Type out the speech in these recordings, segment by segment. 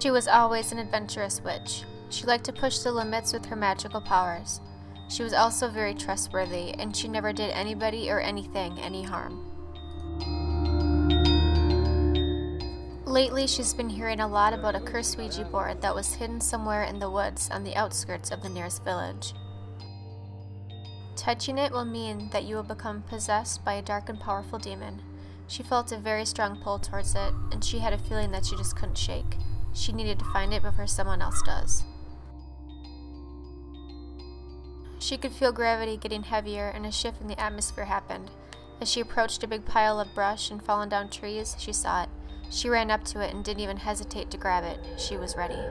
She was always an adventurous witch. She liked to push the limits with her magical powers. She was also very trustworthy, and she never did anybody or anything any harm. Lately, she's been hearing a lot about a cursed Ouija board that was hidden somewhere in the woods on the outskirts of the nearest village. Touching it will mean that you will become possessed by a dark and powerful demon. She felt a very strong pull towards it, and she had a feeling that she just couldn't shake. She needed to find it before someone else does. She could feel gravity getting heavier, and a shift in the atmosphere happened. As she approached a big pile of brush and fallen down trees, she saw it. She ran up to it and didn't even hesitate to grab it. She was ready.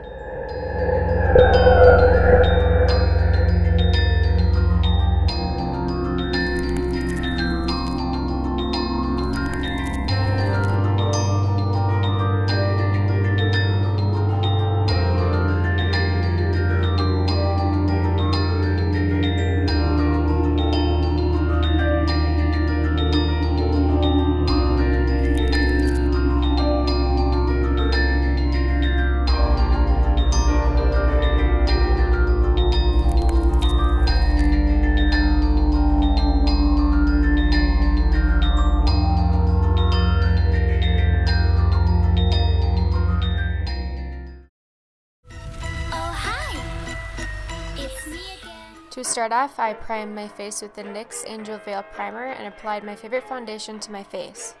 To start off, I primed my face with the NYX Angel Veil Primer and applied my favorite foundation to my face.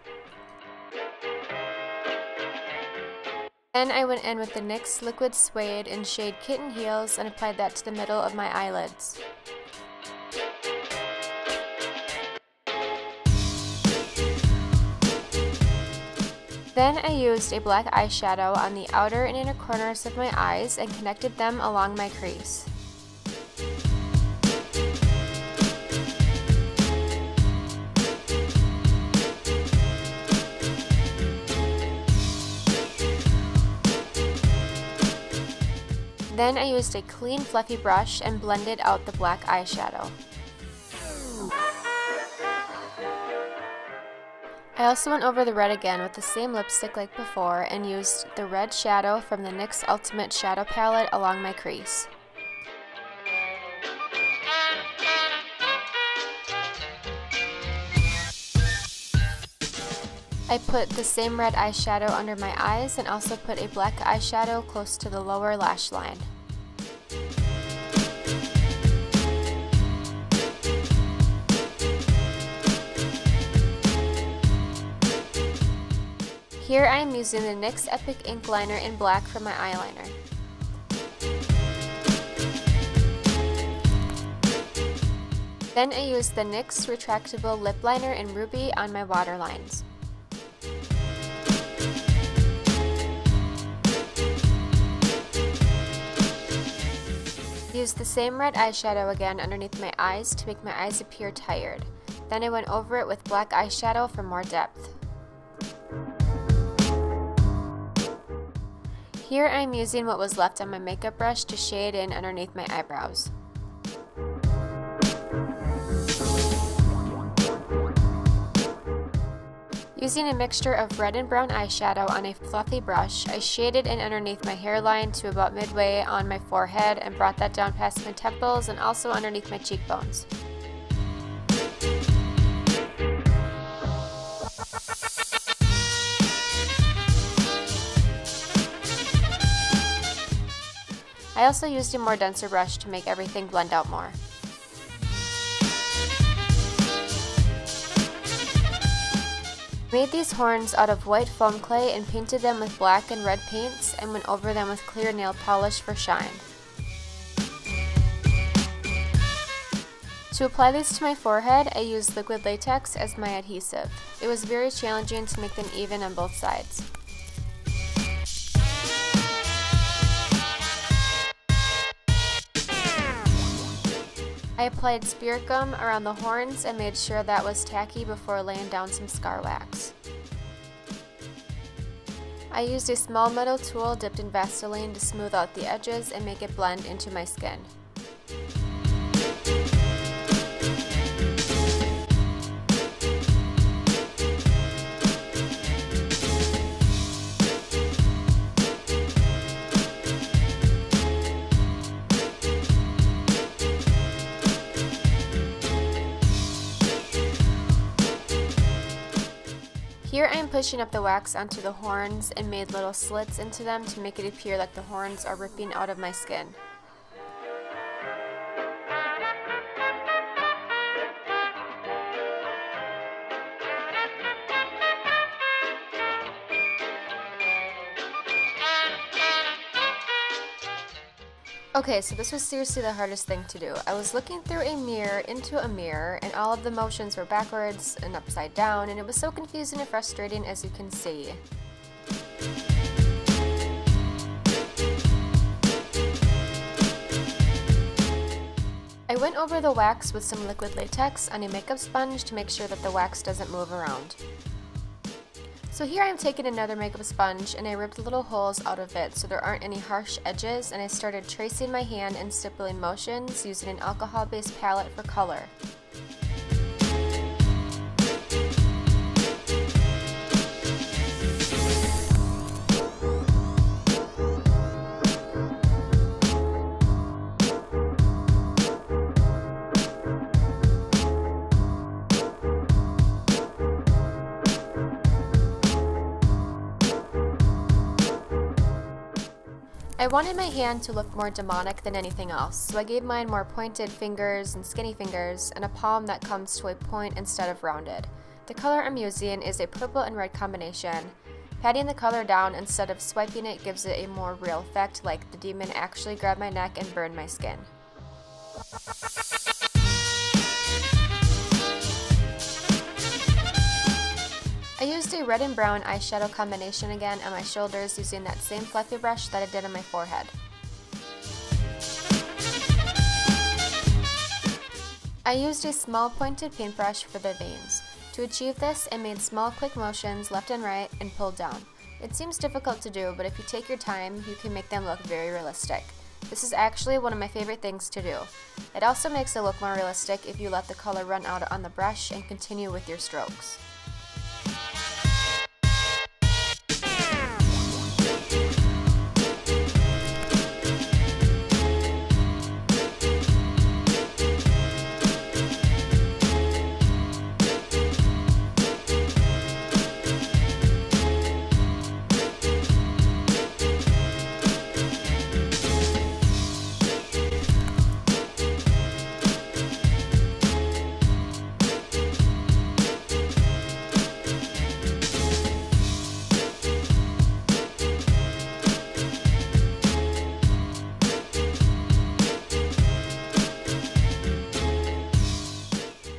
Then I went in with the NYX Liquid Suede in shade Kitten Heels and applied that to the middle of my eyelids. Then I used a black eyeshadow on the outer and inner corners of my eyes and connected them along my crease. Then I used a clean fluffy brush and blended out the black eyeshadow. I also went over the red again with the same lipstick like before and used the red shadow from the NYX Ultimate Shadow Palette along my crease. I put the same red eyeshadow under my eyes and also put a black eyeshadow close to the lower lash line. Here I am using the NYX Epic Ink Liner in black for my eyeliner. Then I used the NYX Retractable Lip Liner in Ruby on my waterlines. Used the same red eyeshadow again underneath my eyes to make my eyes appear tired. Then I went over it with black eyeshadow for more depth. Here I am using what was left on my makeup brush to shade in underneath my eyebrows. Using a mixture of red and brown eyeshadow on a fluffy brush, I shaded in underneath my hairline to about midway on my forehead and brought that down past my temples and also underneath my cheekbones. I also used a more denser brush to make everything blend out more. Made these horns out of white foam clay and painted them with black and red paints and went over them with clear nail polish for shine. To apply these to my forehead, I used liquid latex as my adhesive. It was very challenging to make them even on both sides. I applied spirit gum around the horns and made sure that was tacky before laying down some scar wax. I used a small metal tool dipped in Vaseline to smooth out the edges and make it blend into my skin. here I am pushing up the wax onto the horns and made little slits into them to make it appear like the horns are ripping out of my skin. Okay, so this was seriously the hardest thing to do. I was looking through a mirror into a mirror, and all of the motions were backwards and upside down, and it was so confusing and frustrating, as you can see. I went over the wax with some liquid latex on a makeup sponge to make sure that the wax doesn't move around. So here I am taking another makeup sponge and I ripped little holes out of it so there aren't any harsh edges, and I started tracing my hand in stippling motions using an alcohol-based palette for color. I wanted my hand to look more demonic than anything else, so I gave mine more pointed fingers and skinny fingers, and a palm that comes to a point instead of rounded. The color I'm using is a purple and red combination. Patting the color down instead of swiping it gives it a more real effect, like the demon actually grabbed my neck and burned my skin. I used a red and brown eyeshadow combination again on my shoulders using that same fluffy brush that I did on my forehead. I used a small pointed paintbrush for the veins. To achieve this, I made small quick motions left and right and pulled down. It seems difficult to do, but if you take your time, you can make them look very realistic. This is actually one of my favorite things to do. It also makes it look more realistic if you let the color run out on the brush and continue with your strokes.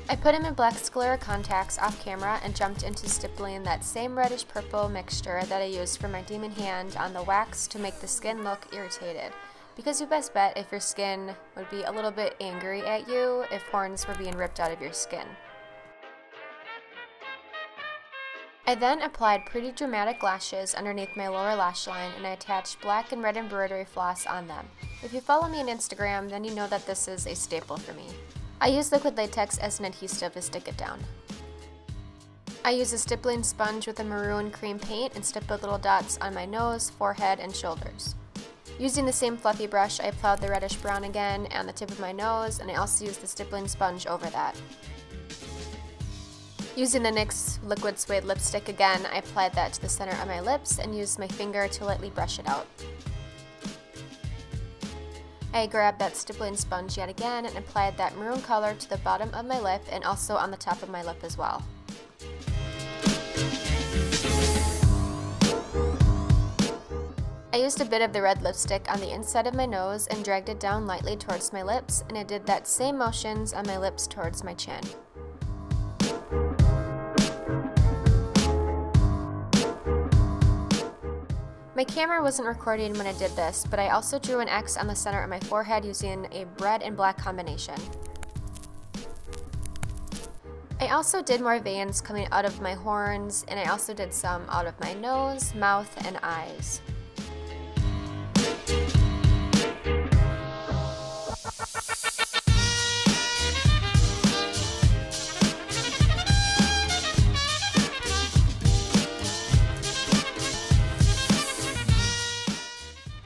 I put in my black sclera contacts off camera and jumped into stippling that same reddish purple mixture that I used for my demon hand on the wax to make the skin look irritated. Because you best bet if your skin would be a little bit angry at you if horns were being ripped out of your skin. I then applied pretty dramatic lashes underneath my lower lash line, and I attached black and red embroidery floss on them. If you follow me on Instagram, then you know that this is a staple for me. I use liquid latex as an adhesive to stick it down. I use a stippling sponge with a maroon cream paint and stippled little dots on my nose, forehead, and shoulders. Using the same fluffy brush, I applied the reddish brown again on the tip of my nose, and I also used the stippling sponge over that. Using the NYX liquid suede lipstick again, I applied that to the center of my lips and used my finger to lightly brush it out. I grabbed that stippling sponge yet again and applied that maroon color to the bottom of my lip and also on the top of my lip as well. I used a bit of the red lipstick on the inside of my nose and dragged it down lightly towards my lips, and I did that same motions on my lips towards my chin. My camera wasn't recording when I did this, but I also drew an X on the center of my forehead using a red and black combination. I also did more veins coming out of my horns, and I also did some out of my nose, mouth, and eyes.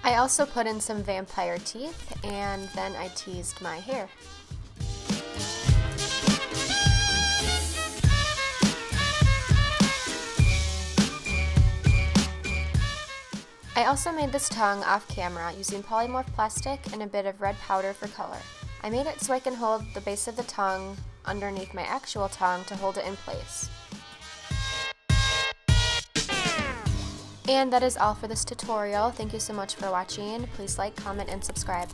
I also put in some vampire teeth, and then I teased my hair. I also made this tongue off camera using polymorph plastic and a bit of red powder for color. I made it so I can hold the base of the tongue underneath my actual tongue to hold it in place. And that is all for this tutorial. Thank you so much for watching. Please like, comment, and subscribe.